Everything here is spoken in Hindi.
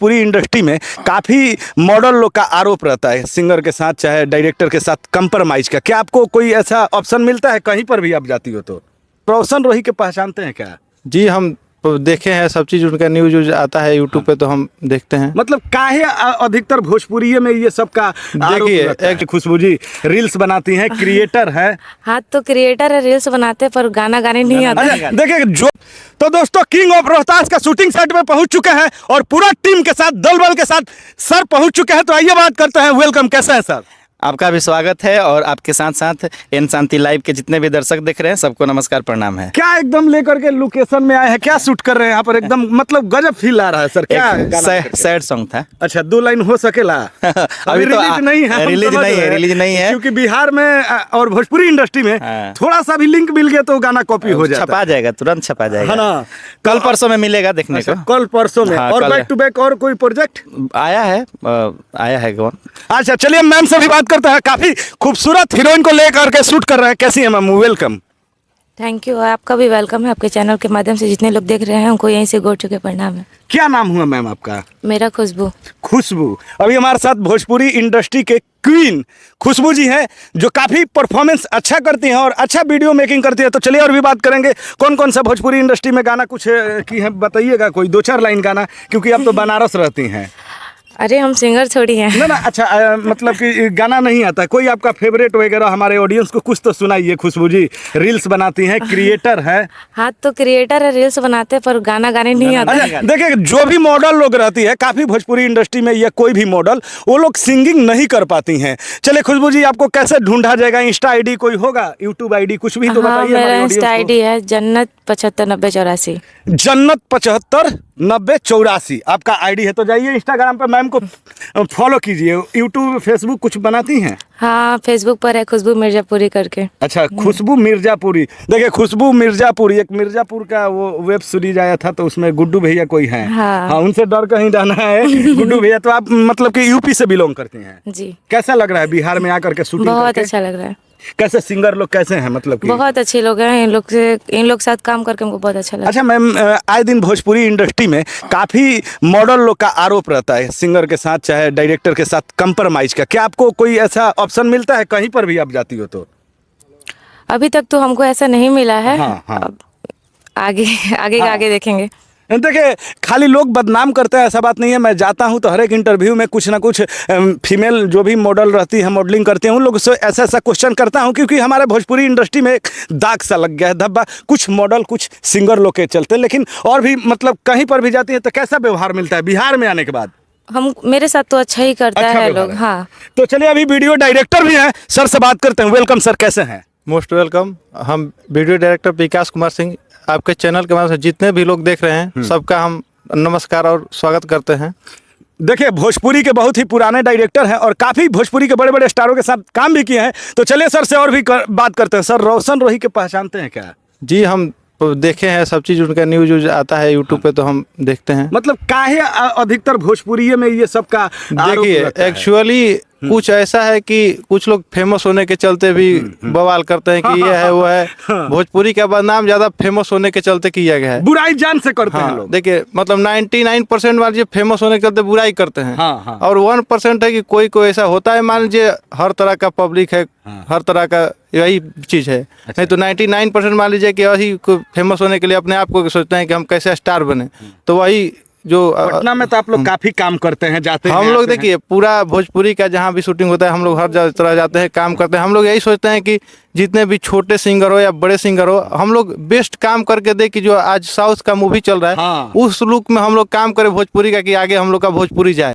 पूरी इंडस्ट्री में काफ़ी मॉडल लोग का आरोप रहता है, सिंगर के साथ चाहे डायरेक्टर के साथ कंप्रोमाइज़ का। क्या आपको कोई ऐसा ऑप्शन मिलता है कहीं पर भी आप जाती हो तो? रोशन रोही के पहचानते हैं क्या? जी, हम देखे हैं सब चीज़, उनका न्यूज आता है यूट्यूब पे तो हम देखते हैं। मतलब काहे अधिकतर भोजपुरी में ये सब का देखिए, एक खुशबू जी रील्स बनाती हैं, क्रिएटर है। हाँ तो क्रिएटर है, रील्स बनाते हैं पर गाना गाने नहीं आता। अच्छा, देखिए जो तो दोस्तों किंग ऑफ रोहतास का शूटिंग सेट में पहुंच चुके हैं और पूरा टीम के साथ दल बल के साथ सर पहुंच चुके हैं। तो आइए बात करते हैं। वेलकम, कैसा है सर? आपका भी स्वागत है और आपके साथ साथ एन शांति लाइव के जितने भी दर्शक देख रहे हैं सबको नमस्कार, प्रणाम है। क्या एकदम लेकर के लोकेशन में आए हैं, क्या शूट कर रहे हैं यहाँ पर? एकदम मतलब गजब फील आ रहा है सर। क्या सैड सॉन्ग था। अच्छा, 2 लाइन हो सकेला? अभी तो रिलीज नहीं है, रिलीज नहीं है क्योंकि बिहार में और भोजपुरी इंडस्ट्री में थोड़ा सा भी लिंक मिल गया तो गाना कॉपी हो जाता है। छपा जाएगा, तुरंत छपा जाएगा है ना? कल परसों में मिलेगा देखने को। कल परसों में। हाँ, और बैक टू बैक और कोई प्रोजेक्ट आया है कौन? अच्छा, चलिए मैम से भी बात करते हैं। काफी खूबसूरत हीरोइन को लेकर के शूट कर रहे हैं। कैसी है मैम? वेलकम। थैंक यू, आपका भी वेलकम है। आपके चैनल के माध्यम से जितने लोग देख रहे हैं उनको यहीं से गोड़ चुके प्रणाम है। क्या नाम हुआ मैम आपका? मेरा खुशबू। खुशबू। अभी हमारे साथ भोजपुरी इंडस्ट्री के क्वीन खुशबू जी हैं, जो काफ़ी परफॉर्मेंस अच्छा करती हैं और अच्छा वीडियो मेकिंग करती है। तो चलिए और भी बात करेंगे। कौन कौन सा भोजपुरी इंडस्ट्री में गाना कुछ की है बताइएगा, कोई 2-4 लाइन गाना, क्योंकि आप तो बनारस रहती हैं। अरे हम सिंगर थोड़ी हैं। ना अच्छा, मतलब कि गाना नहीं आता कोई आपका फेवरेट वगैरह? हमारे ऑडियंस को कुछ तो सुनाइए। खुशबू जी रील्स बनाती हैं, क्रिएटर है। हाँ तो क्रिएटर है, रील्स बनाते हैं पर गाना गाने नहीं आता। अच्छा, देखिए जो भी मॉडल लोग रहती है काफ़ी भोजपुरी इंडस्ट्री में, या कोई भी मॉडल, वो लोग सिंगिंग नहीं कर पाती हैं। चलिए खुशबू जी, आपको कैसे ढूंढा जाएगा? इंस्टा आईडी कोई होगा, यूट्यूब आईडी, कुछ भी तो हाँ, बताइए। मेरा इंस्टा आईडी है जन्नत 759084। जन्नत 759084 आपका आईडी है। तो जाइए इंस्टाग्राम पे मैम को फॉलो कीजिए। यूट्यूब, फेसबुक कुछ बनाती हैं? हाँ, फेसबुक पर है खुशबू मिर्जापुरी करके। अच्छा, खुशबू मिर्जापुरी। देखिए खुशबू मिर्जापुरी, एक मिर्जापुर का वो वेब सीरीज आया था, तो उसमें गुड्डू भैया कोई हैं। हाँ, उनसे डर कहीं जाना है। गुड्डू भैया, तो आप मतलब कि यूपी से बिलोंग करते हैं? जी। कैसा लग रहा है बिहार में आकर के शूटिंग बहुत करके? अच्छा लग रहा है। कैसे सिंगर लोग कैसे हैं, मतलब कि? बहुत अच्छे लोग हैं। इन लोग साथ काम करके हमको बहुत अच्छा लगा। अच्छा मैम, आए दिन भोजपुरी इंडस्ट्री में काफ़ी मॉडल लोग का आरोप रहता है, सिंगर के साथ चाहे डायरेक्टर के साथ कंप्रोमाइज़ का। क्या आपको कोई ऐसा ऑप्शन मिलता है कहीं पर भी आप जाती हो तो? अभी तक तो हमको ऐसा नहीं मिला है। हाँ, हाँ। अब आगे देखेंगे। देखिए खाली लोग बदनाम करते हैं, ऐसा बात नहीं है। मैं जाता हूं तो हर एक इंटरव्यू में कुछ ना कुछ फीमेल जो भी मॉडल रहती है, मॉडलिंग करते हैं, उन लोगों से ऐसा क्वेश्चन करता हूं, क्योंकि हमारे भोजपुरी इंडस्ट्री में एक दाग सा लग गया है, धब्बा, कुछ मॉडल कुछ सिंगर लोग के चलते। लेकिन और भी मतलब कहीं पर भी जाती है तो कैसा व्यवहार मिलता है बिहार में आने के बाद? मेरे साथ तो अच्छा ही करता अच्छा है व्यवहार लोग। है। हाँ, तो चलिए अभी वीडियो डायरेक्टर भी हैं, सर से बात करते हैं। वेलकम सर, कैसे हैं? Most welcome. हम वीडियो डायरेक्टर विकास कुमार सिंह, आपके चैनल के माध्यम से जितने भी लोग देख रहे हैं सबका हम नमस्कार और स्वागत करते हैं। देखिए भोजपुरी के बहुत ही पुराने डायरेक्टर हैं और काफ़ी भोजपुरी के बड़े बड़े स्टारों के साथ काम भी किए हैं। तो चलिए सर से और भी बात करते हैं। सर, रोशन रोही के पहचानते हैं क्या? जी, हम देखे हैं सब चीज़, उनका न्यूज आता है यूट्यूब पे तो हम देखते हैं। मतलब काहे अधिकतर भोजपुरी में ये सब का देखिए, एक्चुअली कुछ ऐसा है कि कुछ लोग फेमस होने के चलते भी बवाल करते हैं कि ये है वो है। भोजपुरी का बदनाम ज्यादा फेमस होने के चलते किया गया है, बुराई जान से करते हैं लोग। देखिए मतलब 99% वाले फेमस होने के चलते बुराई करते हैं। हाँ। और 1% है कि कोई ऐसा होता है, मान लीजिए हर तरह का पब्लिक है, हर तरह का यही चीज है। अच्छा। नहीं तो 99% मान लीजिए कि वही फेमस होने के लिए अपने आप को सोचते हैं कि हम कैसे स्टार बने। तो वही जो पटना में तो आप लोग काफी काम करते हैं, जाते हैं हम लोग, देखिए पूरा भोजपुरी का जहाँ भी शूटिंग होता है हम लोग हर तरह जाते हैं, काम करते हैं। हम लोग यही सोचते हैं कि जितने भी छोटे सिंगर हो या बड़े सिंगर हो, हम लोग बेस्ट काम करके दे कि जो आज साउथ का मूवी चल रहा है, हाँ। उस लुक में हम लोग काम करें भोजपुरी का, कि आगे हम लोग का भोजपुरी जाए।